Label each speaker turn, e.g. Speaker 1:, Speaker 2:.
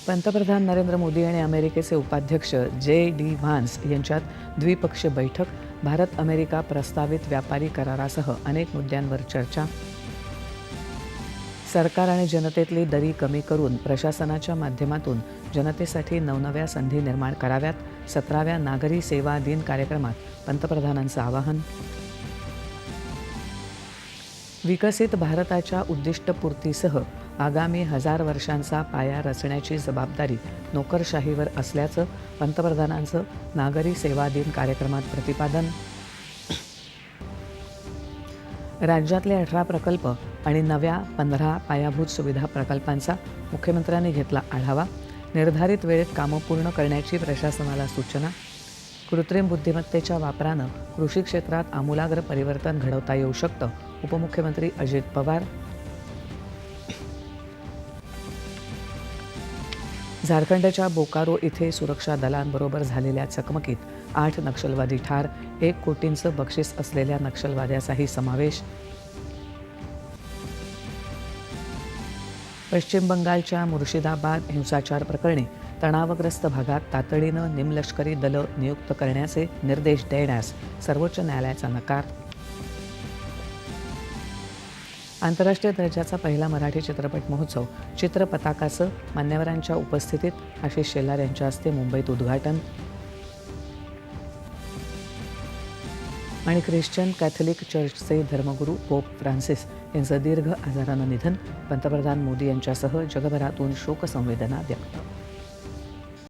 Speaker 1: पंतप्रधान नरेंद्र मोदी आणि अमेरिकेचे उपाध्यक्ष जे.डी. व्हान्स यांच्यात द्विपक्षीय बैठक. भारत अमेरिका प्रस्तावित व्यापारी करारासह अनेक मुद्द्यांवर चर्चा. सरकार आणि जनतेतली दरी कमी करून प्रशासनाच्या माध्यमातून जनतेसाठी नवनव्या संधी निर्माण कराव्यात. 17व्या नागरी सेवा दिन कार्यक्रमात पंतप्रधानांचं आवाहन. विकसित भारताच्या उद्दिष्टपूर्तीसह आगामी 1000 वर्षांचा पाया रचण्याची जबाबदारी नोकरशाहीवर असल्याचं पंतप्रधानांचं नागरी सेवा दिन कार्यक्रमात प्रतिपादन. राज्यातले 18 प्रकल्प आणि नव्या 15 पायाभूत सुविधा प्रकल्पांचा मुख्यमंत्र्यांनी घेतला आढावा. निर्धारित वेळेत कामं पूर्ण करण्याची प्रशासनाला सूचना. कृत्रिम बुद्धिमत्तेच्या वापरानं कृषी क्षेत्रात आमूलाग्र परिवर्तन घडवता येऊ शकतं. उपमुख्यमंत्री अजित पवार. झारखंडच्या बोकारो इथे सुरक्षा दलांबरोबर झालेल्या चकमकीत 8 नक्षलवादी ठार. 1 कोटींचं बक्षीस असलेल्या नक्षलवाद्याचाही समावेश. पश्चिम बंगालच्या मुर्शिदाबाद हिंसाचार प्रकरणी तणावग्रस्त भागात तातडीनं निमलष्करी दलं नियुक्त करण्याचे निर्देश देण्यास सर्वोच्च न्यायालयाचा नकार. आंतरराष्ट्रीय दर्जाचा पहिला मराठी चित्रपट महोत्सव चित्रपताकाचं मान्यवरांच्या उपस्थितीत आशिष शेलार यांच्या हस्ते मुंबईत उद्घाटन. आणि ख्रिश्चन कॅथलिक चर्चचे धर्मगुरू पोप फ्रान्सिस यांचं दीर्घ आजारानं निधन. पंतप्रधान मोदी यांच्यासह जगभरातून शोकसंवेदना व्यक्त.